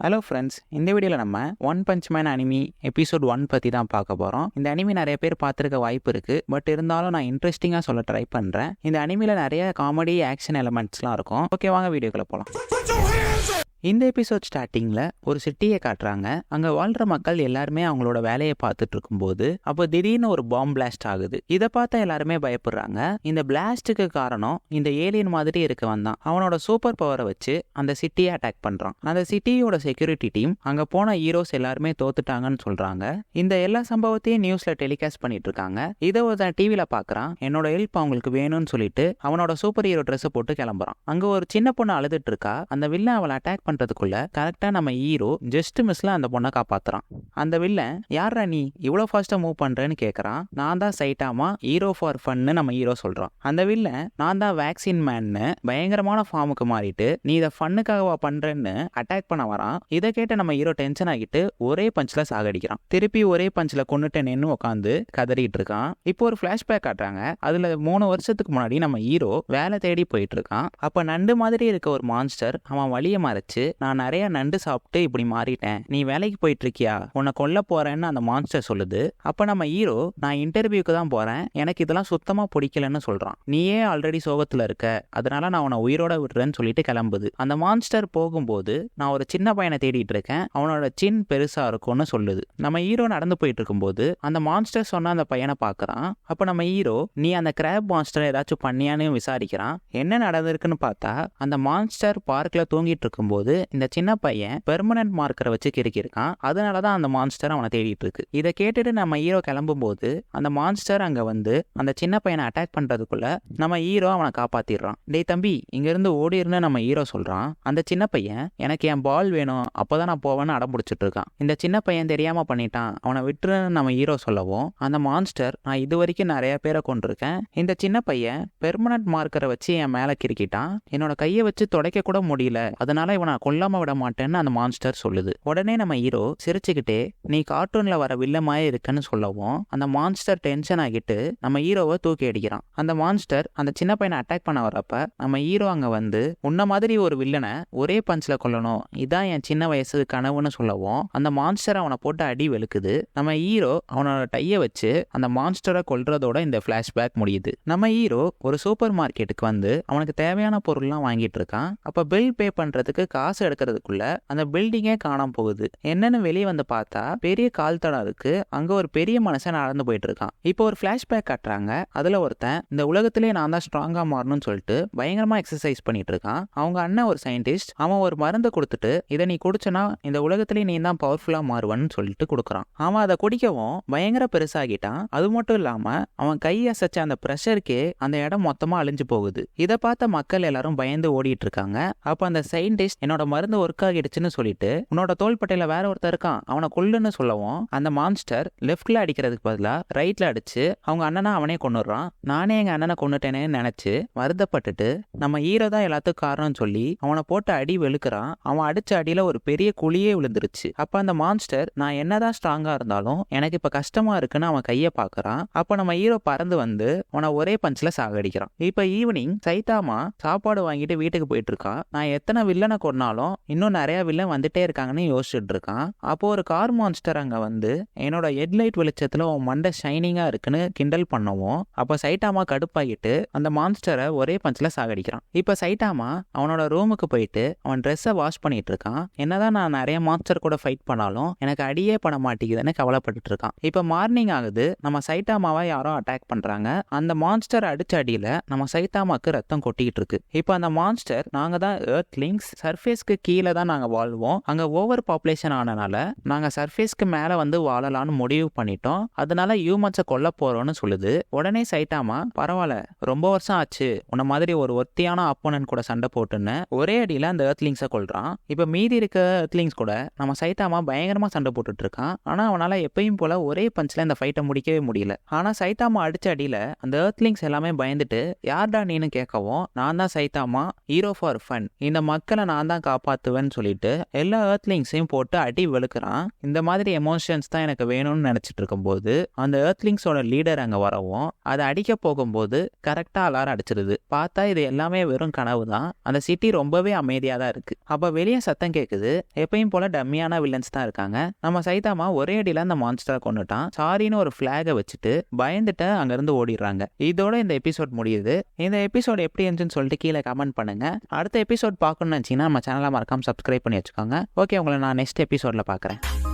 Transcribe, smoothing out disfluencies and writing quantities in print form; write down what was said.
Hello friends, இந்த வீடியோவில் நம்ம one punch man anime episode 1 பற்றி தான் பார்க்க போகிறோம். இந்த அனிமி நிறைய பேர் பார்த்துருக்க வாய்ப்பு இருக்குது. பட் இருந்தாலும் நான் இன்ட்ரெஸ்டிங்காக சொல்ல ட்ரை பண்ணுறேன். இந்த அனிமியில் நிறைய காமெடி ஆக்ஷன் எலமெண்ட்ஸ்லாம் இருக்கும். ஓகே, வாங்க வீடியோக்குள்ளே போகலாம். இந்த எபிசோட் ஸ்டார்டிங்கில் ஒரு சிட்டியை காட்டுறாங்க. அங்கே வாழ்கிற மக்கள் எல்லாருமே அவங்களோட வேலையை பார்த்துட்டு இருக்கும்போது அப்போ திடீர்னு ஒரு பாம்பு பிளாஸ்ட் ஆகுது. இதை பார்த்தா எல்லாருமே பயப்படுறாங்க. இந்த பிளாஸ்ட்டுக்கு காரணம் இந்த ஏலியன் மாதிரி இருக்கவன் தான். அவனோட சூப்பர் பவரை வச்சு அந்த சிட்டியை அட்டாக் பண்ணுறான். அந்த சிட்டியோட செக்யூரிட்டி டீம் அங்கே போன ஹீரோஸ் எல்லாருமே தோத்துட்டாங்கன்னு சொல்கிறாங்க. இந்த எல்லா சம்பவத்தையும் நியூஸில் டெலிகாஸ்ட் பண்ணிட்டு இருக்காங்க. இதை ஒருத்தன் டிவியில் பார்க்குறான். என்னோட ஹெல்ப் அவங்களுக்கு வேணும்னு சொல்லிட்டு அவனோட சூப்பர் ஹீரோ ட்ரெஸ்ஸை போட்டு கிளம்புறான். அங்கே ஒரு சின்ன பொண்ணு அழுதுட்டு இருக்கா. அந்த வில்லன் அவளை அட்டாக் பண்றதுக்குள்ள கரெக்டா நம்ம ஹீரோ ஜஸ்ட் மிஸ்ல அந்த பொண்ணை காப்பாத்துறான். அந்த வில்லன் யாரா நீ இவ்வளவு ஃபாஸ்டா மூவ் பண்றேன்னு கேக்குறான். நான் தான் சைட்டாமா ஹீரோ ஃபார் ஃபன்னு நம்ம ஹீரோ சொல்றான். அந்த வில்லன் நான் தான் வேக்சின் மேன்னு பயங்கரமான ஃபார்முக்கு மாறிட்டு நீ இதை ஃபன்னுக்காகவா பண்றேன்னு அட்டாக் பண்ண வரான். இதை கேட்ட நம்ம ஹீரோ டென்ஷன் ஆகிட்டு ஒரே பஞ்ச்ல சாகடிக்கிறான். திருப்பி ஒரே பஞ்ச்ல கொண்டுட்டேன்னு உட்காந்து கதறிட்டு இருக்கான். இப்போ ஒரு பிளாஷ்பேக் காட்டுறாங்க. அதுல 3 வருஷத்துக்கு முன்னாடி நம்ம ஹீரோ வேலை தேடி போயிட்டு இருக்கான். அப்ப நண்டு மாதிரி இருக்க ஒரு மான்ஸ்டர் அவன் வழியை மறைச்சு நான் நிறைய நண்டு சாப்பிட்டு இப்படி மாறிட்டேன், நீ வேலைக்கு போயிட்டு இருக்கியா, உன்னை கொல்ல போறேன்னு அந்த மான்ஸ்டர் சொல்லுது. அப்ப நம்ம ஹீரோ நான் இன்டர்வியூக்கு தான் போறேன், எனக்கு இதெல்லாம் சுத்தமா பிடிக்கலன்னு சொல்றான். நீயே ஆல்ரெடி சோகத்துல இருக்க, அதனால நான் உன்னை உயிரோட விடுறேன்னு சொல்லிட்டு கிளம்புது. அந்த மான்ஸ்டர் போகும்போது நான் ஒரு சின்ன பையனை தேடிட்டு இருக்கேன், அவனோட சின் பெருசா இருக்கும்னு சொல்லுது. நம்ம ஹீரோ நடந்து போயிட்டு இருக்கும்போது அந்த மான்ஸ்டர் சொன்ன அந்த பையனை பாக்குறான். அப்ப நம்ம ஹீரோ நீ அந்த கிராப் மான்ஸ்டர் ஏதாச்சும் பண்ணியான்னு விசாரிக்கிறான். என்ன நடந்திருக்குன்னு பார்த்தா அந்த மான்ஸ்டர் பார்க்ல தூங்கிட்டு இருக்கும்போது இந்த சின்ன பையன் பெர்மனன்ட் மார்க்கரை வச்சு கிறுக்கிருக்கான். அதனாலதான் அந்த மான்ஸ்டர் அவனை தேடிட்டு இருக்கு. இதை கேட்டுட்டு நம்ம ஹீரோ கிளம்பும் போது அந்த மான்ஸ்டர் அங்க வந்து அந்த சின்ன பையனை அட்டாக் பண்றதுக்குள்ள நம்ம ஹீரோ அவனை காப்பாத்திடுறான். டேய் தம்பி, இங்க இருந்து ஓடிருன்னு நம்ம ஹீரோ சொல்றான். அந்த சின்ன பையன் எனக்கு என் பால் வேணும், அப்பதான் நான் போவேன்னு அடம்பிடிச்சிட்டு இருக்கான். இந்த சின்ன பையன் தெரியாம பண்ணிட்டான், அவனை விட்டுருன்னு நம்ம ஹீரோ சொல்லவும் அந்த மான்ஸ்டர் நான் இது வரைக்கும் நிறைய பேரை கொண்டிருக்கேன், இந்த சின்ன பையன் பெர்மனன்ட் மார்க்கரை வச்சு என் மேல கிறுக்கிட்டான், என்னோட கையை வச்சு துடைக்க கூட முடியல, அதனால இவனை கொல்லாம விட மாட்டேன்னு அந்த மான்ஸ்டர் சொல்லுது. உடனே நம்ம ஹீரோ சிரிச்சுக்கிட்டே நீ கார்ட்டூன்ல வர வில்லமாயே இருக்குன்னு சொல்லவும் அந்த மான்ஸ்டர் டென்ஷன் ஆகிட்டு நம்ம ஹீரோவை தூக்கி அடிக்கிறான். அந்த மான்ஸ்டர் அந்த சின்ன பையனை அட்டாக் பண்ண வரப்ப நம்ம ஹீரோ அங்க வந்து உன்ன மாதிரி ஒரு வில்லனை ஒரே பஞ்ச்ல கொல்லணும், இதான் என் சின்ன வயசு கனவுன்னு சொல்லவும் அந்த மான்ஸ்டர் அவனை போட்டு அடி வெளுக்குது. நம்ம ஹீரோ அவனோட டைய வச்சு அந்த மான்ஸ்டரை கொல்றதோட இந்த பிளாஷ்பேக் முடியுது. நம்ம ஹீரோ ஒரு சூப்பர் மார்க்கெட்டுக்கு வந்து அவனுக்கு தேவையான பொருள்லாம் வாங்கிட்டு இருக்கான். அப்ப பில் பே பண்றதுக்கு காசு எடுக்கிறதுக்குள்ள அந்த பில்டிங்கே காணாம போகுது. என்னன்னு வெளியே வந்து பார்த்தா பெரிய கால் தடம் இருக்கு. அங்க ஒரு பெரிய மனுஷன் நடந்து போயிட்டு இருக்கான். இப்போ ஒரு பிளாஷ்பேக் காட்டுறாங்க. அதுல ஒருத்தன் இந்த உலகத்திலே நான் தான் ஸ்ட்ராங்கா மாறணும்னு சொல்லிட்டு பயங்கரமா எக்ஸசைஸ் பண்ணிட்டு இருக்கான். அவங்க அண்ணன் ஒரு சயின்டிஸ்ட், அவன் ஒரு மருந்து கொடுத்துட்டு இதை நீ குடிச்சனா இந்த உலகத்திலே நீ தான் பவர்ஃபுல்லா மாறுவன்னு சொல்லிட்டு கொடுக்குறான். அவன் அதை குடிக்கவும் பயங்கர பெருசாகிட்டான். அது மட்டும் இல்லாம அவன் கை அசைச்ச அந்த பிரஷருக்கே அந்த இடம் மொத்தமா அழிஞ்சு போகுது. இதை பார்த்த மக்கள் எல்லாரும் பயந்து ஓடிட்டு இருக்காங்க. அப்ப அந்த சயின்டிஸ்ட் என்னோட மருந்து ஒர்க் ஆகிடுச்சுன்னு சொல்லிட்டு உன்னோட தோள்பட்டையில வேற ஒருத்தர் இருக்கான், அவனை கொல்லுன்னு சொல்லவும் அந்த மான்ஸ்டர் லெஃப்ட்ல அடிக்கிறதுக்கு பதிலா ரைட்ல அடிச்சு அவங்க அண்ணனை அவனே கொன்னுடுறான். நானே எங்க அண்ணனை கொன்னுட்டேனே நினைச்சு வருத்தப்பட்டுட்டு நம்ம ஹீரோ தான் எல்லாத்துக்கும் காரணம் சொல்லி அவனை போட்டு அடி வெளுக்கிறான். அவன் அடிச்ச அடியில ஒரு பெரிய குழியே விழுந்துருச்சு. அப்ப அந்த மான்ஸ்டர் நான் என்னதான் ஸ்ட்ராங்கா இருந்தாலும் எனக்கு இப்ப கஷ்டமா இருக்குன்னு அவன் கைய பாக்குறான். அப்ப நம்ம ஹீரோ பறந்து வந்து அவனை ஒரே பஞ்ச்ல சாகடிக்கிறான். இப்ப ஈவினிங் சைட்டாமா சாப்பாடு வாங்கிட்டு வீட்டுக்கு போயிட்டு இருக்கான். நான் எத்தனை வில்லனை கொன்னாலும் இன்னும் நிறைய வில்லன் வந்துட்டே இருக்காங்கன்னு யோசிச்சுட்டு இருக்கான். அப்போ ஒரு கார் மான்ஸ்டர் அங்க வந்து என்னோட ஹெட்லைட் வெளிச்சத்துல உன் மண்டை ஷைனிங்கா இருக்குன்னு கிண்டல் பண்ணவும் அப்ப சைட்டாமா கடுப்பாகிட்டு அந்த மான்ஸ்டரை ஒரே பஞ்ச்ல சாகடிக்கிறான். இப்ப சைட்டாமா அவனோட ரூமுக்கு போயிட்டு அவன் ட்ரெஸ்ஸை வாஷ் பண்ணிட்டு இருக்கான். என்னதான் நான் நிறைய மான்ஸ்டர் கூட ஃபைட் பண்ணாலும் எனக்கு அடியே பண்ண மாட்டேங்குதுன்னு கவலைப்பட்டு இருக்கான். இப்ப மார்னிங் ஆகுது. நம்ம சைட்டாமாவை யாரோ அட்டாக் பண்றாங்க. அந்த மான்ஸ்டர் அடிச்ச அடியில நம்ம சைட்டாமாக்கு ரத்தம் கொட்டிக்கிட்டு இருக்கு. இப்ப அந்த மான்ஸ்டர் நாங்க தான் எர்த்லிங்ஸ், சர்ஃபேஸ்க்கு கீழே தான் நாங்க வாழ்வோம், அங்க ஓவர் பாப்புலேஷன் ஆனனால நாங்க சர்ஃபேஸ்க்கு மேல வந்து வாழலாம்னு முடிவு பண்ணிட்டோம், அதனால ஹியூமன்ஸை கொல்ல போறோம்னு சொல்லுது. உடனே சைட்டாமா பரவாயில்ல, ரொம்ப வருஷம் ஆச்சு உன்ன மாதிரி ஒரு ஒத்தியான அப்போனன்ட் கூட சண்டை போட்டுன்னு ஒரே அடியில அந்த எர்த்லிங்ஸை கொல்றான். இப்ப மீதி இருக்க எர்த்லிங்ஸ் கூட நம்ம சைட்டாமா பயங்கரமா சண்டை போட்டுட்டு இருக்கான். ஆனா அவனால எப்பயும் போல ஒரே பஞ்ச்ல இந்த ஃபைட்டை முடிக்கவே முடியல. ஆனா சைட்டாமா அடிச்ச அடியில அந்த எர்த்லிங்ஸ் எல்லாமே பயந்துட்டு யார்டா நீன்னு கேட்கவும் நான் தான் சைட்டாமா ஹீரோ ஃபார் ஃபன், இந்த மக்களை நான் தான் தான் காப்பாத்துவேன்னு சொல்லிட்டு எல்லா எர்த்லிங்ஸையும் போட்டு அடி வெளுக்கிறான். இந்த மாதிரி எமோஷன்ஸ் தான் எனக்கு வேணும்னு நினைச்சிட்டு இருக்கும்போது அந்த எர்த்லிங்ஸோட லீடர் அங்க வரவும் அதை அடிக்க போகும்போது கரெக்டா அலாரம் அடிச்சிருது. பார்த்தா இது எல்லாமே வெறும் கனவு தான். அந்த சிட்டி ரொம்பவே அமைதியா தான் இருக்கு. அப்ப வெளியே சத்தம் கேக்குது. எப்பயும் போல டம்மியான வில்லன்ஸ் தான் இருக்காங்க. நம்ம சைதாமா ஒரே அடியில அந்த மான்ஸ்டரை கொண்டுட்டான். சாரின்னு ஒரு பிளாக வச்சுட்டு பயந்துட்டு அங்க இருந்து ஓடிடுறாங்க. இதோட இந்த எபிசோட் முடியுது. இந்த எபிசோட் எப்படி இருந்துச்சுன்னு சொல்லிட்டு கீழே கமெண்ட் பண்ணுங்க. அடுத்த எபிசோட் பார்க்கணும்னு நினைச்சீங்கன்னா நம்ம சேனலை மறக்காம சப்ஸ்கிரைப் பண்ணி வச்சுக்கோங்க. ஓகே, உங்களை நான் நெக்ஸ்ட் எபிசோட்ல பார்க்குறேன்.